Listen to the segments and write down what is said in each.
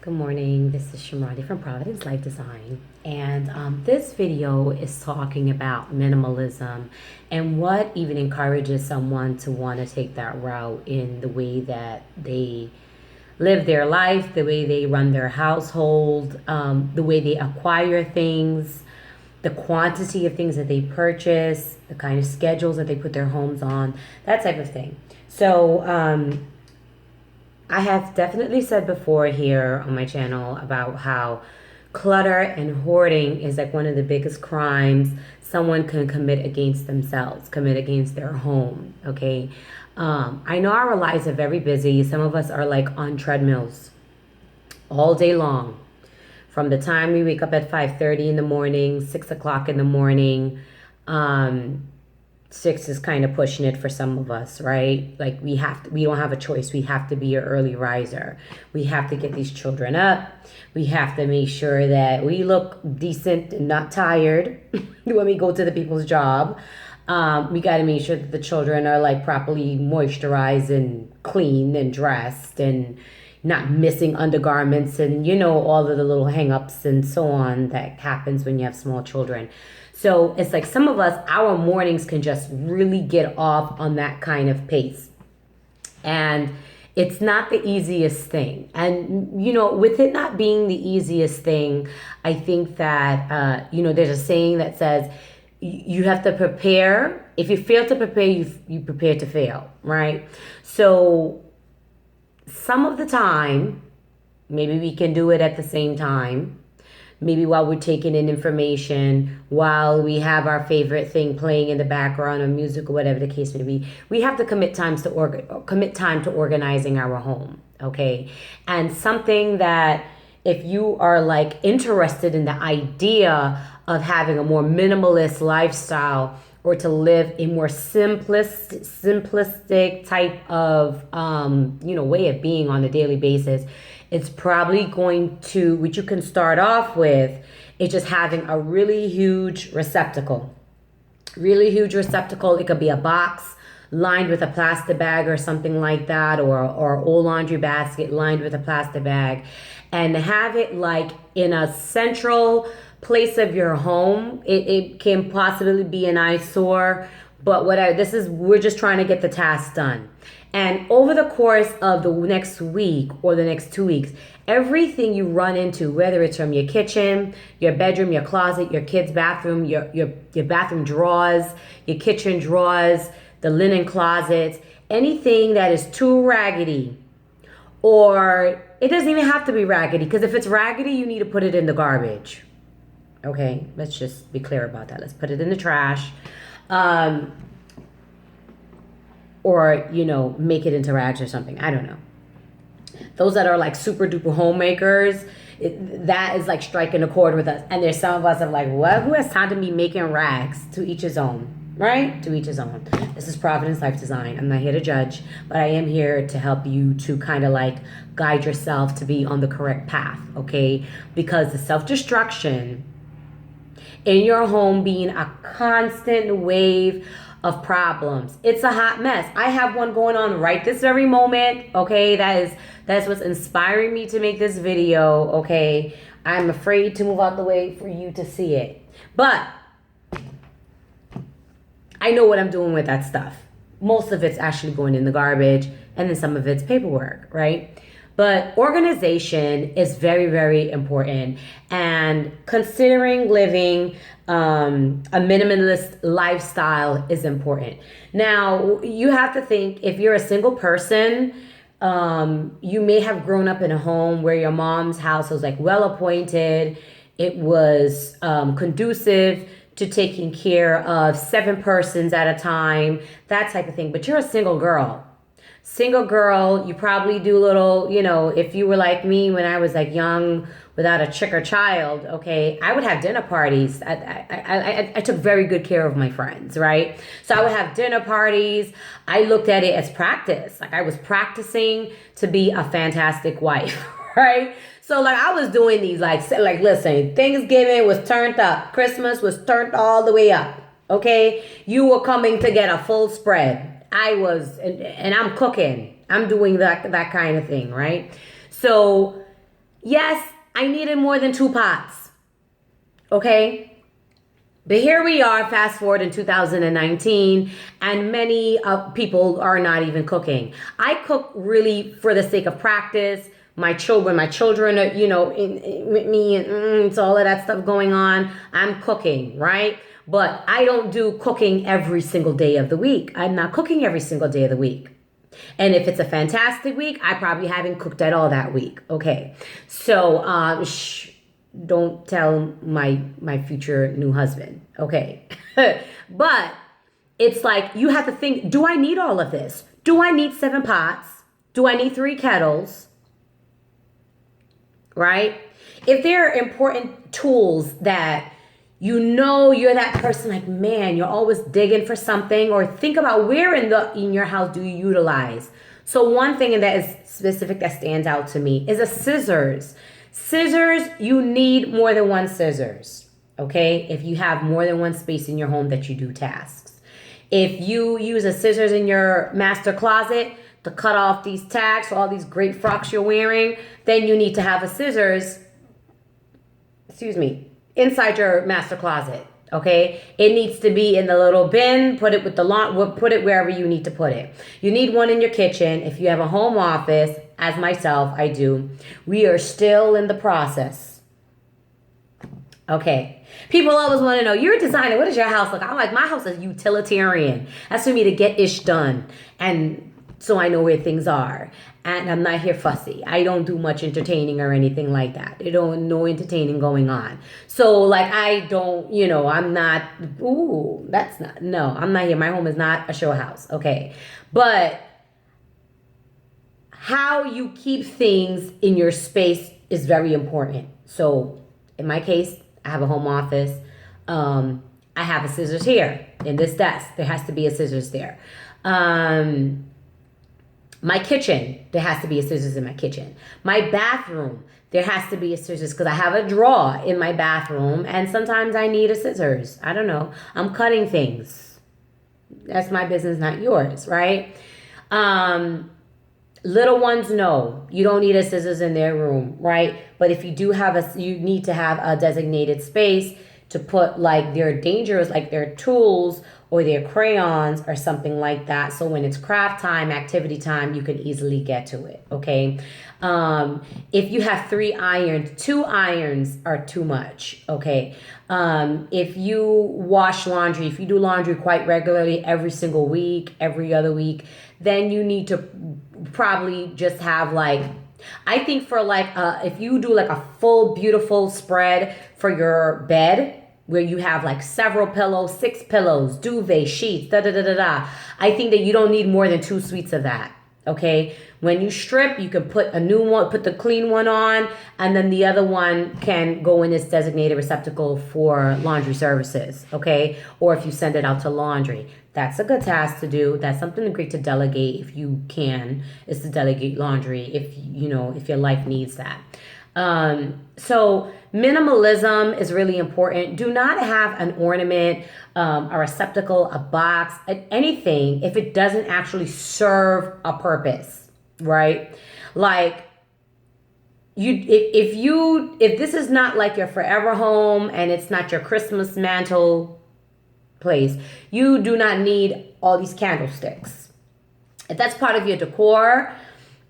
Good morning, this is Shamrati from Providence Life Design, and this video is talking about minimalism and what even encourages someone to want to take that route in the way that they live their life, the way they run their household, the way they acquire things, the quantity of things that they purchase, the kind of schedules that they put their homes on, that type of thing. So, I have definitely said before here on my channel about how clutter and hoarding is like one of the biggest crimes someone can commit against themselves, commit against their home. Okay. I know our lives are very busy. Some of us are like on treadmills all day long. From the time we wake up at 5:30 in the morning, 6 o'clock in the morning, 6 is kind of pushing it for some of us, right? Like we don't have a choice. We have to be an early riser. We have to get these children up. We have to make sure that we look decent and not tired when we go to the people's job. We got to make sure that the children are like properly moisturized and clean and dressed and not missing undergarments and all of the little hang-ups and so on that happens when you have small children. So it's like some of us, our mornings can just really get off on that kind of pace. And it's not the easiest thing. And, with it not being the easiest thing, I think that, there's a saying that says, you have to prepare. If you fail to prepare, you prepare to fail, right? So some of the time, maybe we can do it at the same time. Maybe while we're taking in information, while we have our favorite thing playing in the background or music or whatever the case may be, we have to commit time to organizing our home, okay? And something that if you are like interested in the idea of having a more minimalist lifestyle or to live a more simplistic type of way of being on a daily basis, it's probably going to, what you can start off with is just having a really huge receptacle. Really huge receptacle. It could be a box lined with a plastic bag or something like that, or old laundry basket lined with a plastic bag, and have it like in a central place of your home. It can possibly be an eyesore, but we're just trying to get the task done. And over the course of the next week or the next 2 weeks, everything you run into, whether it's from your kitchen, your bedroom, your closet, your kid's bathroom, your bathroom drawers, your kitchen drawers, the linen closets, anything that is too raggedy, or it doesn't even have to be raggedy, because if it's raggedy, you need to put it in the garbage. Okay, let's just be clear about that. Let's put it in the trash. Or, make it into rags or something. I don't know. Those that are like super duper homemakers, that is like striking a chord with us. And there's some of us that are like, what? Who has time to be making rags? To each his own, right? To each his own. This is Providence Life Design. I'm not here to judge, but I am here to help you to kind of like guide yourself to be on the correct path, okay? Because the self-destruction in your home being a constant wave of problems. It's a hot mess. I have one going on right this very moment. Okay, that's what's inspiring me to make this video. Okay, I'm afraid to move out the way for you to see it, but I know what I'm doing with that stuff. Most of it's actually going in the garbage, and then some of it's paperwork, right? But organization is very, very important. And considering living a minimalist lifestyle is important. Now, you have to think, if you're a single person, you may have grown up in a home where your mom's house was like well appointed. It was conducive to taking care of 7 persons at a time, that type of thing. But you're a single girl. Single girl, you probably do little, if you were like me when I was like young without a chick or child, okay, I would have dinner parties. I took very good care of my friends, right? So I would have dinner parties. I looked at it as practice. Like I was practicing to be a fantastic wife, right? So like I was doing these like listen, Thanksgiving was turned up. Christmas was turned all the way up, okay? You were coming to get a full spread. And I'm cooking. I'm doing that kind of thing, right? So Yes, I needed more than 2 pots. Okay? But here we are, fast forward in 2019, and many people are not even cooking. I cook really for the sake of practice. My children are, with me, and it's all of that stuff going on. I'm cooking, right? But I don't do cooking every single day of the week. I'm not cooking every single day of the week. And if it's a fantastic week, I probably haven't cooked at all that week. Okay. So, don't tell my future new husband. Okay. But it's like you have to think, do I need all of this? Do I need 7 pots? Do I need 3 kettles? Right? If there are important tools that you're that person, like, man, you're always digging for something, or think about where in your house do you utilize. So one thing that is specific that stands out to me is a scissors. Scissors, you need more than one scissors, okay? If you have more than one space in your home that you do tasks. If you use a scissors in your master closet to cut off these tags for all these great frocks you're wearing, then you need to have a scissors, inside your master closet, okay? It needs to be in the little bin. Put it put it wherever you need to put it. You need one in your kitchen. If you have a home office, as myself, I do. We are still in the process. Okay. People always want to know, you're a designer, what does your house look like? I'm like, my house is utilitarian. That's for me to get ish done. And so I know where things are. And I'm not here fussy. I don't do much entertaining or anything like that. No entertaining going on. So like I'm not, I'm not here. My home is not a show house. Okay. But how you keep things in your space is very important. So in my case, I have a home office. I have a scissors here in this desk. There has to be a scissors there. My kitchen, there has to be a scissors in my kitchen. My bathroom, there has to be a scissors because I have a drawer in my bathroom and sometimes I need a scissors. I don't know. I'm cutting things. That's my business, not yours, right? Little ones, no. You don't need a scissors in their room, right? But if you do you need to have a designated space to put like their dangerous, like their tools or their crayons or something like that. So when it's craft time, activity time, you can easily get to it, okay? If you have 3 irons, 2 irons are too much, okay? If you wash laundry, if you do laundry quite regularly every single week, every other week, then you need to probably just have like, I think for like, if you do like a full beautiful spread for your bed, where you have like several pillows, 6 pillows, duvet, sheets, I think that you don't need more than 2 suites of that. Okay. When you strip, you can put a new one, put the clean one on, and then the other one can go in this designated receptacle for laundry services. Okay. Or if you send it out to laundry, that's a good task to do. That's something great to delegate if you can, is to delegate laundry if your life needs that. So minimalism is really important. Do not have an ornament, a receptacle, a box, anything if it doesn't actually serve a purpose, right? Like if this is not like your forever home and it's not your Christmas mantle place, you do not need all these candlesticks. If that's part of your decor,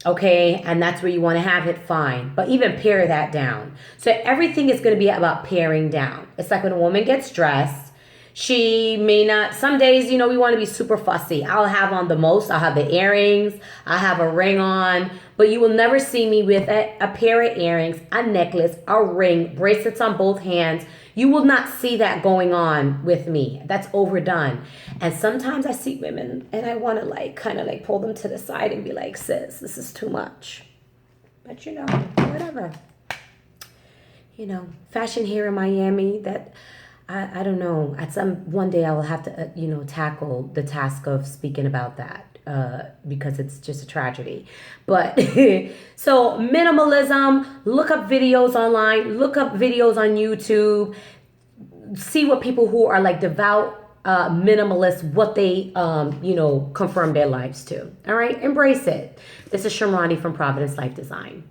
okay, and that's where you want to have it, fine. But even pare that down. So everything is going to be about paring down. It's like when a woman gets dressed, she may not, some days, we want to be super fussy. I'll have on the most. I'll have the earrings. I'll have a ring on. But you will never see me with a pair of earrings, a necklace, a ring, bracelets on both hands. You will not see that going on with me. That's overdone. And sometimes I see women and I want to kind of pull them to the side and be like, sis, this is too much. But whatever. Fashion here in Miami, that I don't know. One day I will have to, tackle the task of speaking about that. Because it's just a tragedy. But so minimalism, look up videos online, look up videos on YouTube, see what people who are like devout minimalists, what they confirm their lives to. All right, embrace it. This is Shamrani from Providence Life Design.